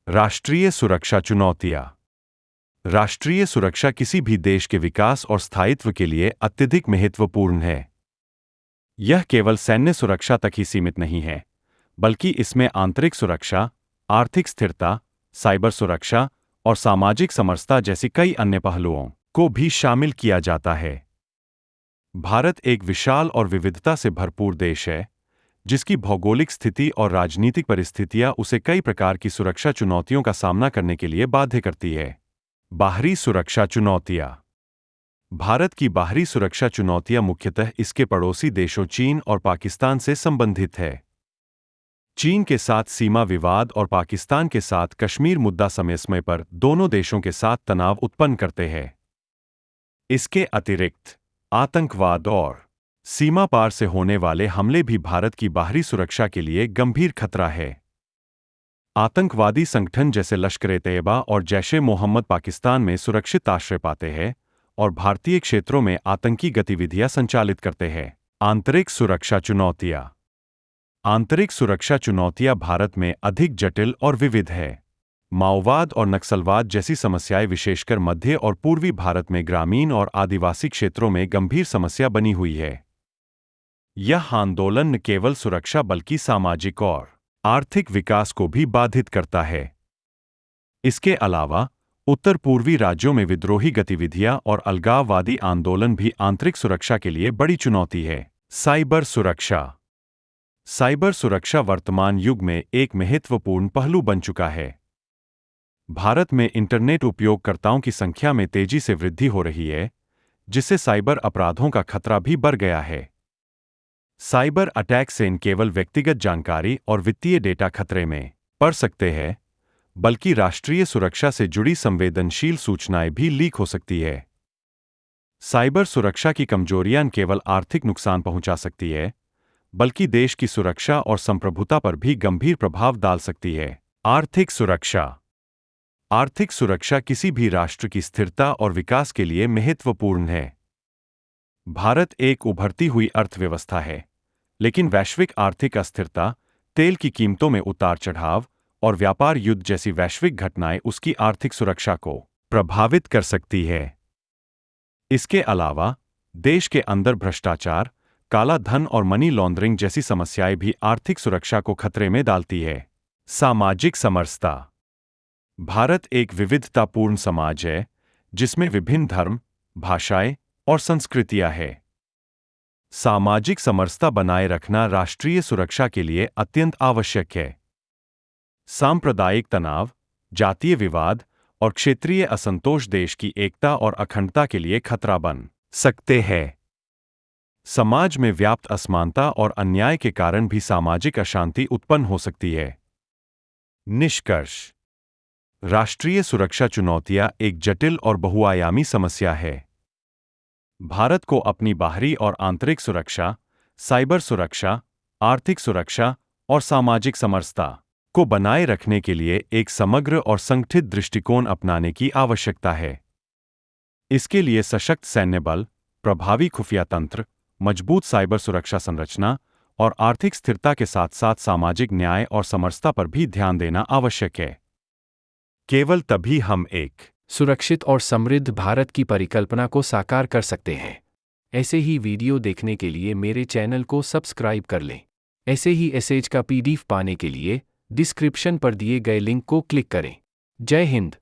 राष्ट्रीय सुरक्षा चुनौतियां। राष्ट्रीय सुरक्षा किसी भी देश के विकास और स्थायित्व के लिए अत्यधिक महत्वपूर्ण है। यह केवल सैन्य सुरक्षा तक ही सीमित नहीं है, बल्कि इसमें आंतरिक सुरक्षा, आर्थिक स्थिरता, साइबर सुरक्षा और सामाजिक समरसता जैसी कई अन्य पहलुओं को भी शामिल किया जाता है। भारत एक विशाल और विविधता से भरपूर देश है, जिसकी भौगोलिक स्थिति और राजनीतिक परिस्थितियां उसे कई प्रकार की सुरक्षा चुनौतियों का सामना करने के लिए बाध्य करती है। बाहरी सुरक्षा चुनौतियां। भारत की बाहरी सुरक्षा चुनौतियां मुख्यतः इसके पड़ोसी देशों चीन और पाकिस्तान से संबंधित है। चीन के साथ सीमा विवाद और पाकिस्तान के साथ कश्मीर मुद्दा समय समय पर दोनों देशों के साथ तनाव उत्पन्न करते हैं। इसके अतिरिक्त आतंकवाद और सीमा पार से होने वाले हमले भी भारत की बाहरी सुरक्षा के लिए गंभीर खतरा है। आतंकवादी संगठन जैसे लश्कर-ए-तैयबा और जैश-ए-मोहम्मद पाकिस्तान में सुरक्षित आश्रय पाते हैं और भारतीय क्षेत्रों में आतंकी गतिविधियां संचालित करते हैं। आंतरिक सुरक्षा चुनौतियां। आंतरिक सुरक्षा चुनौतियां भारत में अधिक जटिल और विविध है। माओवाद और नक्सलवाद जैसी समस्याएं विशेषकर मध्य और पूर्वी भारत में ग्रामीण और आदिवासी क्षेत्रों में गंभीर समस्या बनी हुई है। यह आंदोलन न केवल सुरक्षा बल्कि सामाजिक और आर्थिक विकास को भी बाधित करता है। इसके अलावा उत्तर पूर्वी राज्यों में विद्रोही गतिविधियां और अलगाववादी आंदोलन भी आंतरिक सुरक्षा के लिए बड़ी चुनौती है। साइबर सुरक्षा। साइबर सुरक्षा वर्तमान युग में एक महत्वपूर्ण पहलू बन चुका है। भारत में इंटरनेट उपयोगकर्ताओं की संख्या में तेजी से वृद्धि हो रही है, जिससे साइबर अपराधों का खतरा भी बढ़ गया है। साइबर अटैक से न केवल व्यक्तिगत जानकारी और वित्तीय डेटा खतरे में पड़ सकते हैं, बल्कि राष्ट्रीय सुरक्षा से जुड़ी संवेदनशील सूचनाएं भी लीक हो सकती है। साइबर सुरक्षा की कमजोरियां न केवल आर्थिक नुकसान पहुंचा सकती है, बल्कि देश की सुरक्षा और संप्रभुता पर भी गंभीर प्रभाव डाल सकती है। आर्थिक सुरक्षा। आर्थिक सुरक्षा किसी भी राष्ट्र की स्थिरता और विकास के लिए महत्वपूर्ण है। भारत एक उभरती हुई अर्थव्यवस्था है, लेकिन वैश्विक आर्थिक अस्थिरता, तेल की कीमतों में उतार-चढ़ाव और व्यापार युद्ध जैसी वैश्विक घटनाएं उसकी आर्थिक सुरक्षा को प्रभावित कर सकती है। इसके अलावा देश के अंदर भ्रष्टाचार, काला धन और मनी लॉन्ड्रिंग जैसी समस्याएं भी आर्थिक सुरक्षा को खतरे में डालती है। सामाजिक समरसता। भारत एक विविधतापूर्ण समाज है, जिसमें विभिन्न धर्म, भाषाएं और संस्कृतियां हैं। सामाजिक समरसता बनाए रखना राष्ट्रीय सुरक्षा के लिए अत्यंत आवश्यक है। सांप्रदायिक तनाव, जातीय विवाद और क्षेत्रीय असंतोष देश की एकता और अखंडता के लिए खतरा बन सकते हैं। समाज में व्याप्त असमानता और अन्याय के कारण भी सामाजिक अशांति उत्पन्न हो सकती है। निष्कर्ष। राष्ट्रीय सुरक्षा चुनौतियां एक जटिल और बहुआयामी समस्या है। भारत को अपनी बाहरी और आंतरिक सुरक्षा, साइबर सुरक्षा, आर्थिक सुरक्षा और सामाजिक समरसता को बनाए रखने के लिए एक समग्र और संगठित दृष्टिकोण अपनाने की आवश्यकता है। इसके लिए सशक्त सैन्य बल, प्रभावी खुफिया तंत्र, मजबूत साइबर सुरक्षा संरचना और आर्थिक स्थिरता के साथ-साथ सामाजिक न्याय और समरसता पर भी ध्यान देना आवश्यक है। केवल तभी हम एक सुरक्षित और समृद्ध भारत की परिकल्पना को साकार कर सकते हैं। ऐसे ही वीडियो देखने के लिए मेरे चैनल को सब्सक्राइब कर लें। ऐसे ही एसएच का पीडीएफ पाने के लिए डिस्क्रिप्शन पर दिए गए लिंक को क्लिक करें। जय हिंद।